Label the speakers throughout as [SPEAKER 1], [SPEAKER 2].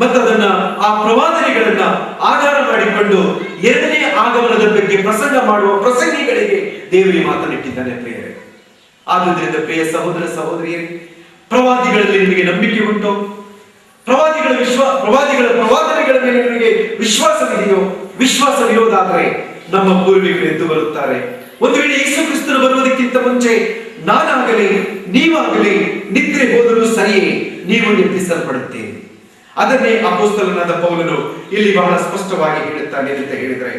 [SPEAKER 1] ಮತ್ತು ಅದನ್ನ ಆ ಪ್ರವಾದನೆಗಳನ್ನ ಆಧಾರ ಮಾಡಿಕೊಂಡು ಎರಡನೇ ಆಗಮನದ ಬಗ್ಗೆ ಪ್ರಸಂಗ ಮಾಡುವ ಪ್ರಸಂಗಿಗಳಿಗೆ ದೇವರಿಗೆ ಮಾತನಾಡಿದ್ದಾನೆ ಪ್ರಿಯರೇ. ಆದುದರಿಂದ ಪ್ರಿಯ ಸಹೋದರ ಸಹೋದರಿಯರೇ, ಪ್ರವಾದಿಗಳಲ್ಲಿ ನಿಮಗೆ ನಂಬಿಕೆ ಉಂಟು? ಪ್ರವಾದಿಗಳ ಪ್ರವಾದನೆಗಳ ಮೇಲೆ ನಿಮಗೆ ವಿಶ್ವಾಸವಿದೆಯೋ? ವಿಶ್ವಾಸವಿರೋದಾದರೆ ನಮ್ಮ ಪೂರ್ವಿಕರು ಎದ್ದು ಬರುತ್ತಾರೆ. ಒಂದು ವೇಳೆ ಯೇಸು ಕ್ರಿಸ್ತನು ಬರುವುದಕ್ಕಿಂತ ಮುಂಚೆ ನಾನಾಗಲಿ ನೀವಾಗಲಿ ನಿದ್ರೆ ಹೋದರೂ ಸರಿಯೇ, ನೀವು ನಿರ್ಮಿಸಲ್ಪಡುತ್ತೀರಿ. ಅದನ್ನೇ ಅಪೊಸ್ತಲನಾದ ಪೌಲನು ಇಲ್ಲಿ ಬಹಳ ಸ್ಪಷ್ಟವಾಗಿ ಹೇಳುತ್ತಾನೆ ಅಂತ ಹೇಳಿದರೆ,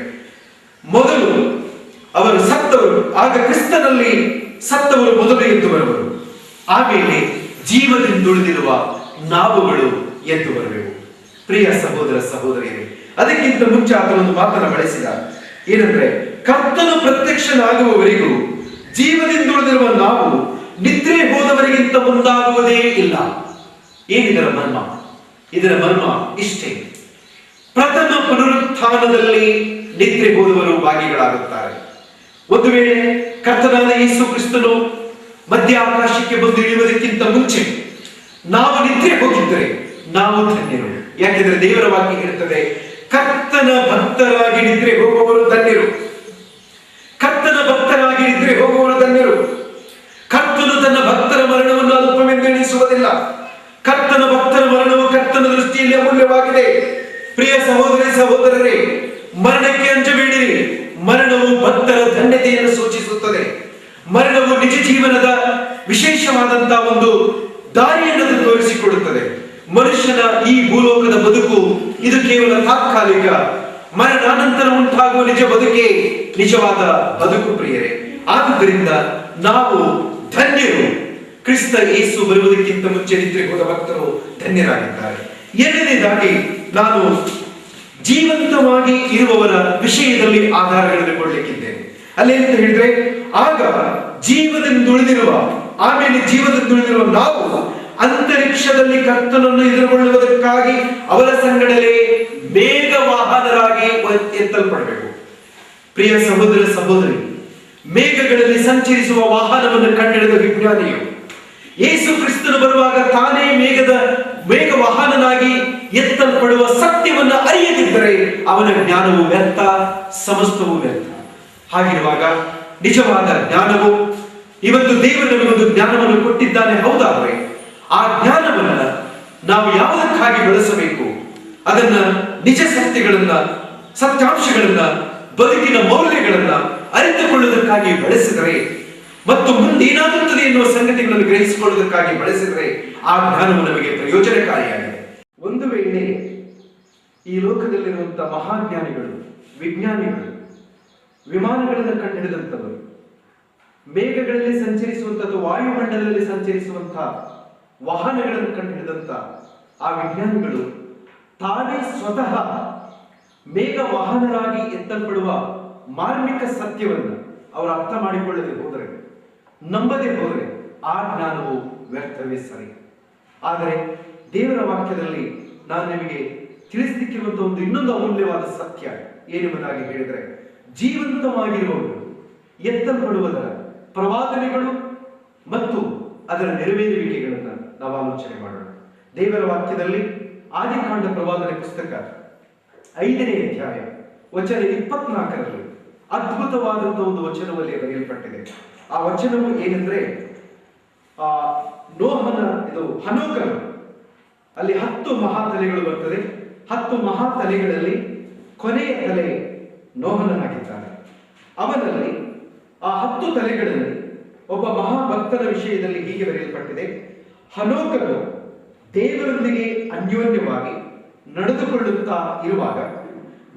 [SPEAKER 1] ಮೊದಲು ಅವರು ಸತ್ತವರು, ಆಗ ಕ್ರಿಸ್ತನಲ್ಲಿ ಸತ್ತವರು ಮೊದಲು ಎದ್ದು ಬರುವರು, ಆಮೇಲೆ ಜೀವದಿಂದುಳಿದಿರುವ ನಾವುಗಳು ಎದ್ದು ಬರುವೆವು. ಪ್ರಿಯ ಸಹೋದರ ಸಹೋದರಿಯರೇ, ಅದಕ್ಕಿಂತ ಮುಂಚೆ ಆತನೊಂದು ಮಾತನ್ನು ಬಳಸಿದ, ಏನಂದ್ರೆ ಕರ್ತನು ಪ್ರತ್ಯಕ್ಷನಾಗುವವರೆಗೂ ಜೀವದಿಂದುಳಿದಿರುವ ನಾವು ನಿದ್ರೆ ಹೋದವರಿಗಿಂತ ಮುಂದಾಗುವುದೇ ಇಲ್ಲ. ಏನಿದರ ಮರ್ಮ? ಇದರ ಮರ್ಮ ಇಷ್ಟೇ: ಪ್ರಥಮ ಪುನರುತ್ಥಾನದಲ್ಲಿ ನಿದ್ರೆ ಹೋದವರು ಭಾಗಿಗಳಾಗುತ್ತಾರೆ. ಒಂದು ವೇಳೆ ಕರ್ತನಾದ ಯೇಸು ಕ್ರಿಸ್ತನು ಮಧ್ಯ ಆಕಾಶಕ್ಕೆ ಬಂದು ಇಳಿಯುವುದಕ್ಕಿಂತ ಮುಂಚೆ ನಾವು ನಿದ್ರೆ ಹೋಗಿದ್ದರೆ ನಾವು ಧನ್ಯರು. ಯಾಕೆಂದ್ರೆ ದೇವರ ವಾಕ್ಯ ಹೇಳುತ್ತದೆ, ಕರ್ತನ ಭಕ್ತರಾಗಿ ನಿದ್ರೆ ಹೋಗುವವರು ಧನ್ಯರು. ಕರ್ತನ ಭಕ್ತರಾಗಿ ನಿದ್ರೆ ಹೋಗುವವರು ಧನ್ಯರು. ಕರ್ತನು ತನ್ನ ಭಕ್ತರ ಮರಣವನ್ನು ಅಲ್ಪವೆಂದೆಣಿಸುವುದಿಲ್ಲ. ಕರ್ತನ ಭಕ್ತರ ಮರಣವು ಕರ್ತನ ದೃಷ್ಟಿಯಲ್ಲಿ ಅಮೂಲ್ಯವಾಗಿದೆ. ಪ್ರಿಯ ಸಹೋದರಿ ಸಹೋದರರೇ, ಮರಣಕ್ಕೆ ಅಂಜಬೇಡಿರಿ. ಮರಣವು ಭಕ್ತರ ಧನ್ಯತೆಯನ್ನು ಸೂಚಿಸುತ್ತದೆ. ಮರಣವು ನಿಜ ಜೀವನದ ವಿಶೇಷವಾದಂತಹ ಒಂದು ದಾರಿಯನ್ನು ತೋರಿಸಿಕೊಡುತ್ತದೆ. ಮನುಷ್ಯನ ಈ ಭೂಲೋಕದ ಬದುಕು ಇದು ಕೇವಲ ತಾತ್ಕಾಲಿಕ. ಮರಣಾನಂತರ ಉಂಟಾಗುವ ನಿಜ ಬದುಕೇ ನಿಜವಾದ ಬದುಕು ಪ್ರಿಯರೇ. ಆದುದರಿಂದ ನಾವು ಧನ್ಯರು. ಕ್ರಿಸ್ತ ಯೇಸು ಬರುವುದಕ್ಕಿಂತ ಮುಂಚೆ ನಿದ್ರೆ ಹೋದ ಭಕ್ತರು ಧನ್ಯರಾಗಿದ್ದಾರೆ. ಎರಡನೇದಾಗಿ ನಾನು ಜೀವಂತವಾಗಿ ಇರುವವರ ವಿಷಯದಲ್ಲಿ ಆಧಾರಗಳನ್ನು ಕೊಡಲಿಕ್ಕಿದ್ದೇನೆ. ಅಲ್ಲೇನಂತ ಹೇಳಿದ್ರೆ, ಆಗ ಜೀವದಿಂದುಳಿದಿರುವ, ಆಮೇಲೆ ಜೀವದಿಂದುಳಿದಿರುವ ನಾವು ಅಂತರಿಕ್ಷದಲ್ಲಿ ಕರ್ತನನ್ನು ಎದುರುಗೊಳ್ಳುವುದಕ್ಕಾಗಿ ಅವರ ಸಂಗಡಲೇ ಬೇಗ ವಾಹನರಾಗಿ ಎತ್ತಲ್ಪಡಬೇಕು. ಪ್ರಿಯ ಸಹೋದರ ಸಹೋದರಿ, ಮೇಘಗಳಲ್ಲಿ ಸಂಚರಿಸುವ ವಾಹನವನ್ನು ಕಂಡಿಡಿದ ವಿಜ್ಞಾನಿಯು ಯೇಸು ಕ್ರಿಸ್ತನು ಬರುವಾಗ ತಾನೇ ಮೇಘ ವಾಹನನಾಗಿ ಎತ್ತಲ್ಪಡುವ ಸತ್ಯವನ್ನು ಅರಿಯದಿದ್ದರೆ ಅವನ ಜ್ಞಾನವು ವ್ಯರ್ಥ, ಸಮಸ್ತವೂ ವ್ಯರ್ಥ. ಹಾಗಿರುವಾಗ ನಿಜವಾದ ಜ್ಞಾನವು, ಇವತ್ತು ದೇವರು ನಮಗೊಂದು ಜ್ಞಾನವನ್ನು ಕೊಟ್ಟಿದ್ದಾನೆ, ಹೌದಾದರೆ ಆ ಜ್ಞಾನವನ್ನ ನಾವು ಯಾವುದಕ್ಕಾಗಿ ಬಳಸಬೇಕು? ಅದನ್ನ ನಿಜ ಸತ್ಯಗಳನ್ನ, ಸತ್ಯಾಂಶಗಳನ್ನ, ಬದುಕಿನ ಮೌಲ್ಯಗಳನ್ನ ಅರಿತುಕೊಳ್ಳುವುದಕ್ಕಾಗಿ ಬಳಸಿದರೆ ಮತ್ತು ಮುಂದೇನಾಗುತ್ತದೆ ಎನ್ನುವ ಸಂಗತಿಗಳನ್ನು ಗ್ರಹಿಸಿಕೊಳ್ಳುವುದಕ್ಕಾಗಿ ಬಳಸಿದರೆ ಆ ಜ್ಞಾನವು ನಮಗೆ ಪ್ರಯೋಜನಕಾರಿಯಾಗಿದೆ. ಒಂದು ವೇಳೆ ಈ ಲೋಕದಲ್ಲಿರುವಂತಹ ಮಹಾಜ್ಞಾನಿಗಳು, ವಿಜ್ಞಾನಿಗಳು, ವಿಮಾನಗಳನ್ನು ಕಂಡುಹಿಡಿದಂಥವರು, ಮೇಘಗಳಲ್ಲಿ ಸಂಚರಿಸುವಂಥದ್ದು, ವಾಯುಮಂಡಲದಲ್ಲಿ ಸಂಚರಿಸುವಂತಹ ವಾಹನಗಳನ್ನು ಕಂಡುಹಿಡಿದಂತ ಆ ವಿಜ್ಞಾನಿಗಳು ತಾನೇ ಸ್ವತಃ ಮೇಘ ವಾಹನರಾಗಿ ಎತ್ತಲ್ಪಡುವ ಮಾರ್ಮಿಕ ಸತ್ಯವನ್ನು ಅವರು ಅರ್ಥ ಮಾಡಿಕೊಳ್ಳದೆ ಹೋದರೆ, ನಂಬದೆ ಹೋದರೆ ಆ ಜ್ಞಾನವು ವ್ಯರ್ಥವೇ ಸರಿ. ಆದರೆ ದೇವರ ವಾಕ್ಯದಲ್ಲಿ ನಾನು ನಿಮಗೆ ತಿಳಿಸಲಿಕ್ಕಿರುವಂತಹ ಒಂದು ಇನ್ನೊಂದು ಅಮೂಲ್ಯವಾದ ಸತ್ಯ ಏನೆಂಬುದಾಗಿ ಹೇಳಿದರೆ, ಜೀವಂತವಾಗಿರುವವರು ಎತ್ತಲ್ಪಡುವುದರ ಪ್ರವಾದನೆಗಳು ಮತ್ತು ಅದರ ನೆರವೇರುವಿಕೆಗಳನ್ನು ನಾವು ಆಲೋಚನೆ ಮಾಡೋಣ. ದೇವರ ವಾಕ್ಯದಲ್ಲಿ ಆದಿಕಾಂಡ ಪ್ರವಾದನೆ ಪುಸ್ತಕ 5ನೇ ಅಧ್ಯಾಯ ವಚನ 24ರಲ್ಲಿ ಅದ್ಭುತವಾದಂತಹ ಒಂದು ವಚನದಲ್ಲಿ ಬರೆಯಲ್ಪಟ್ಟಿದೆ. ಆ ವಚನವು ಏನೆಂದ್ರೆ, ಹನೋಕನು ಅಲ್ಲಿ 10 ಮಹಾತಲೆಗಳು ಬರ್ತದೆ. 10 ಮಹಾತಲೆಗಳಲ್ಲಿ ಕೊನೆಯ ತಲೆ ನೋಹನನಾಗಿದ್ದಾನೆ. ಅವನಲ್ಲಿ ಆ 10 ತಲೆಗಳಲ್ಲಿ ಒಬ್ಬ ಮಹಾಭಕ್ತನ ವಿಷಯದಲ್ಲಿ ಹೀಗೆ ಬರೆಯಲ್ಪಟ್ಟಿದೆ: ಹನೋಕನು ದೇವರೊಂದಿಗೆ ಅನ್ಯೋನ್ಯವಾಗಿ ನಡೆದುಕೊಳ್ಳುತ್ತಾ ಇರುವಾಗ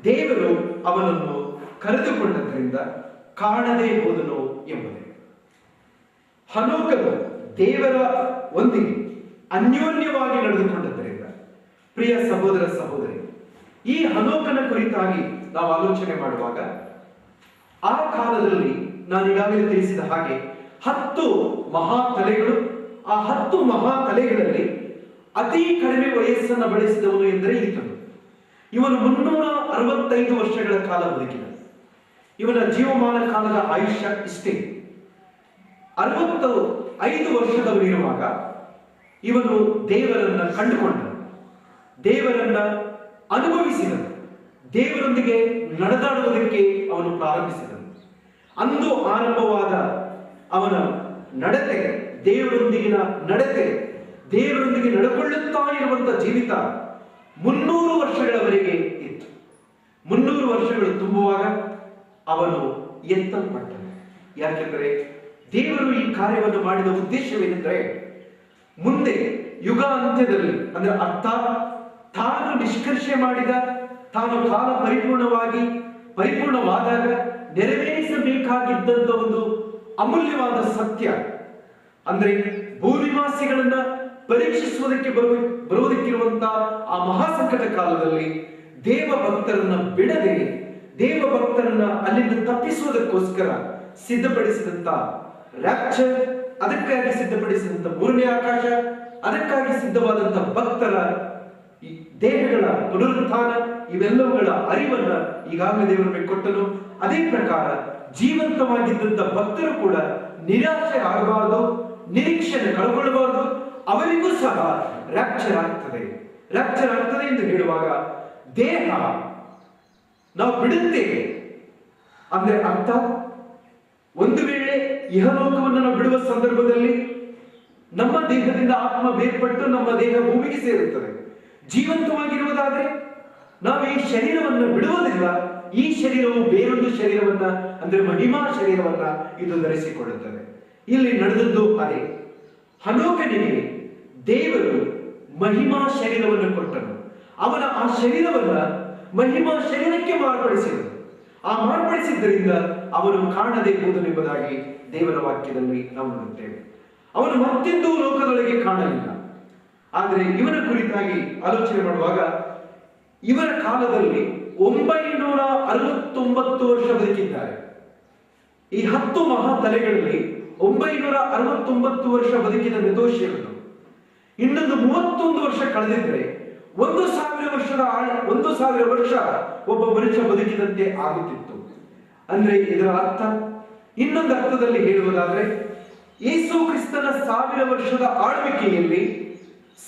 [SPEAKER 1] ದೇವರು ಅವನನ್ನು ಕರೆದುಕೊಂಡದ್ದರಿಂದ ಕಾಣದೇ ಹೋದನು ಎಂಬುದೇ. ಹನೋಕನು ದೇವರ ಒಂದಿಗೆ ಅನ್ಯೋನ್ಯವಾಗಿ ನಡೆದುಕೊಂಡದ್ದರಿಂದ, ಪ್ರಿಯ ಸಹೋದರ ಸಹೋದರಿ, ಈ ಹನೋಕನ ಕುರಿತಾಗಿ ನಾವು ಆಲೋಚನೆ ಮಾಡುವಾಗ ಆ ಕಾಲದಲ್ಲಿ ನಾನು ಈಗಾಗಲೇ ತಿಳಿಸಿದ ಹಾಗೆ 10 ಮಹಾತಲೆಗಳು. ಆ 10 ಮಹಾತಲೆಗಳಲ್ಲಿ ಅತಿ ಕಡಿಮೆ ವಯಸ್ಸನ್ನು ಬಳಸಿದವನು ಎಂದರೆ ಈತನು. ಇವನು 365 ವರ್ಷಗಳ ಕಾಲ ಬದುಕಿದ. ಇವನ ಜೀವಮಾನ ಕಾಲದ ಆಯುಷ್ಯ ಇಷ್ಟೇ. 65 ವರ್ಷದವನಿರುವಾಗ ಇವನು ದೇವರನ್ನ ಕಂಡುಕೊಂಡ. ದೇವರನ್ನ ಅನುಭವಿಸಿದನು, ದೇವರೊಂದಿಗೆ ನಡೆದಾಡುವುದಕ್ಕೆ ಅವನು ಪ್ರಾರಂಭಿಸಿದನು. ಅಂದು ಆರಂಭವಾದ ಅವನ ನಡತೆ, ದೇವರೊಂದಿಗಿನ ನಡತೆ, ದೇವರೊಂದಿಗೆ ನಡ್ಕೊಳ್ಳುತ್ತಾ ಇರುವಂತಹ ಜೀವಿತ 300 ವರ್ಷಗಳವರೆಗೆ ಇತ್ತು. 300 ವರ್ಷಗಳು ತುಂಬುವಾಗ ಅವನು ಎತ್ತಲ್ಪಟ್ಟನು. ಯಾಕೆಂದರೆ ದೇವರು ಈ ಕಾರ್ಯವನ್ನು ಮಾಡಿದ ಉದ್ದೇಶವೇನೆಂದರೆ, ಮುಂದೆ ಯುಗ ಅಂತ್ಯದಲ್ಲಿ, ಅಂದ್ರೆ ಅರ್ಥಾತ್ ತಾನು ನಿಷ್ಕರ್ಷೆ ಮಾಡಿದ, ತಾನು ಕಾಲ ಪರಿಪೂರ್ಣವಾದಾಗ ನೆರವೇರಿಸಬೇಕಾಗಿದ್ದಂತ ಒಂದು ಅಮೂಲ್ಯವಾದ ಸತ್ಯ, ಅಂದ್ರೆ ಭೂನಿವಾಸಿಗಳನ್ನ ಪರೀಕ್ಷಿಸುವುದಕ್ಕೆ ಬರುವುದಕ್ಕಿರುವಂತಹ ಆ ಮಹಾಸಂಕಟ ಕಾಲದಲ್ಲಿ ದೇವ ಭಕ್ತರನ್ನ ಬಿಡದೆ, ದೇವ ಭಕ್ತರನ್ನ ಅಲ್ಲಿಂದ ತಪ್ಪಿಸುವುದಕ್ಕೋಸ್ಕರ ಸಿದ್ಧಪಡಿಸಿದಂತ ರ್ಯಾಪ್ಚರ್, ಅದಕ್ಕಾಗಿ ಸಿದ್ಧಪಡಿಸಿದಂತ 3ನೇ ಆಕಾಶ, ಅದಕ್ಕಾಗಿ ಸಿದ್ಧವಾದಂತ ಭಕ್ತರ ಈ ದೇಹಗಳ ಪುನರುತ್ಥಾನ, ಇವೆಲ್ಲವುಗಳ ಅರಿವನ್ನ ಈಗಾಗಲೇ ದೇವರು ನಮಗೆ ಕೊಟ್ಟನು. ಅದೇ ಪ್ರಕಾರ ಜೀವಂತವಾಗಿದ್ದಂತ ಭಕ್ತರು ಕೂಡ ನಿರಾಶೆ ಆಗಬಾರದು, ನಿರೀಕ್ಷೆಯನ್ನು ಕಳ್ಕೊಳ್ಳಬಾರದು. ಅವರಿಗೂ ಸಹ ರ್ಯಾಪ್ಚರ್ ಆಗ್ತದೆ. ರ್ಯಾಪ್ಚರ್ ಆಗ್ತದೆ ಎಂದು ಹೇಳುವಾಗ ದೇಹ ನಾವು ಬಿಡುತ್ತೇವೆ ಅಂದ್ರೆ ಅರ್ಥ, ಒಂದು ವೇಳೆ ಇಹಲೋಕವನ್ನು ನಾವು ಬಿಡುವ ಸಂದರ್ಭದಲ್ಲಿ ನಮ್ಮ ದೇಹದಿಂದ ಆತ್ಮ ಬೇರ್ಪಟ್ಟು ನಮ್ಮ ದೇಹ ಭೂಮಿಗೆ ಸೇರುತ್ತದೆ. ಜೀವಂತವಾಗಿರುವುದಾದ್ರೆ ನಾವು ಈ ಶರೀರವನ್ನು ಬಿಡುವುದಿಲ್ಲ. ಈ ಶರೀರವು ಬೇರೊಂದು ಶರೀರವನ್ನ, ಅಂದ್ರೆ ಮಹಿಮಾ ಶರೀರವನ್ನ ಇದು ಧರಿಸಿಕೊಳ್ಳುತ್ತದೆ. ಇಲ್ಲಿ ನಡೆದದ್ದು ಅದೇ. ಹನೋಕನಿಗೆ ದೇವರು ಮಹಿಮಾ ಶರೀರವನ್ನು ಕೊಟ್ಟನು. ಅವನ ಆ ಶರೀರವನ್ನ ಮಹಿಮಾ ಶರೀರಕ್ಕೆ ಮಾರ್ಪಡಿಸಿದನು. ಆ ಮಾರ್ಪಡಿಸಿದ್ದರಿಂದ ಅವನು ಕಾಣದೆ ಹೋದನೆಂಬುದಾಗಿ ದೇವರ ವಾಕ್ಯದಲ್ಲಿ ನಾವು ನೋಡುತ್ತೇವೆ. ಅವನು ಮತ್ತೆಂದೂ ಲೋಕದೊಳಗೆ ಕಾಣಲಿಲ್ಲ. ಆದರೆ ಇವನ ಕುರಿತಾಗಿ ಆಲೋಚನೆ ಮಾಡುವಾಗ, ಇವರ ಕಾಲದಲ್ಲಿ 969 ವರ್ಷ ಬದುಕಿದ್ದಾರೆ. ಈ 10 ಮಹಾ ತಲೆಗಳಲ್ಲಿ 969 ವರ್ಷ ಬದುಕಿದ ಮೆತೂಷೆಲನು ಇನ್ನೊಂದು 31 ವರ್ಷ ಕಳೆದಿದ್ರೆ 1000 ವರ್ಷ ಒಬ್ಬ ಮನುಷ್ಯ ಬದುಕಿದಂತೆ ಆಗುತ್ತಿತ್ತು. ಅಂದ್ರೆ ಇದರ ಅರ್ಥ, ಇನ್ನೊಂದು ಅರ್ಥದಲ್ಲಿ ಹೇಳುವುದಾದ್ರೆ, ಯೇಸು ಕ್ರಿಸ್ತನ 1000 ವರ್ಷದ ಆಳ್ವಿಕೆಯಲ್ಲಿ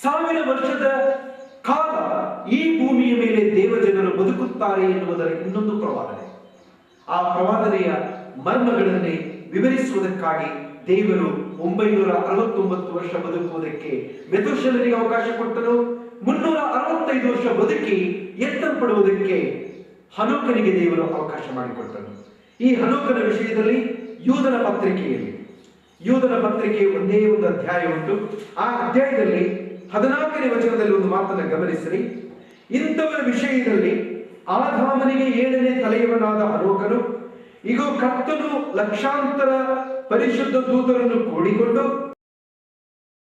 [SPEAKER 1] 1000 ವರ್ಷದ ಕಾಲ ಈ ಭೂಮಿಯ ಮೇಲೆ ದೇವಜನರು ಬದುಕುತ್ತಾರೆ ಎನ್ನುವುದರ ಇನ್ನೊಂದು ಪ್ರವಾದನೆ. ಆ ಪ್ರವಾದನೆಯ ಮರ್ಮಗಳನ್ನೇ ವಿವರಿಸುವುದಕ್ಕಾಗಿ ದೇವರು 969 ವರ್ಷ ಬದುಕುವುದಕ್ಕೆ ಮೆತೂಷೆಲನಿಗೆ ಅವಕಾಶ ಕೊಟ್ಟನು. 365 ವರ್ಷ ಬದುಕಿ ಎತ್ತಲ್ಪಡುವುದಕ್ಕೆ ಹನೋಕನಿಗೆ ದೇವರು ಅವಕಾಶ ಮಾಡಿಕೊಟ್ಟನು. ಈ ಹನೋಕನ ವಿಷಯದಲ್ಲಿ ಯೂದನ ಪತ್ರಿಕೆ ಒಂದೇ ಒಂದು ಅಧ್ಯಾಯ ಉಂಟು. ಆ ಅಧ್ಯಾಯದಲ್ಲಿ 14ನೇ ವಚನದಲ್ಲಿ ಒಂದು ಮಾತನ್ನು ಗಮನಿಸಿರಿ. ಇಂಥವರ ವಿಷಯದಲ್ಲಿ ಆದಾಮನಿಗೆ 7ನೇ ತಲೆಯವನಾದ ಹನೋಕನು, ಈಗ ಕರ್ತನು ಲಕ್ಷಾಂತರ ಪರಿಶುದ್ಧ ದೂತರನ್ನು ಕೂಡಿಕೊಂಡು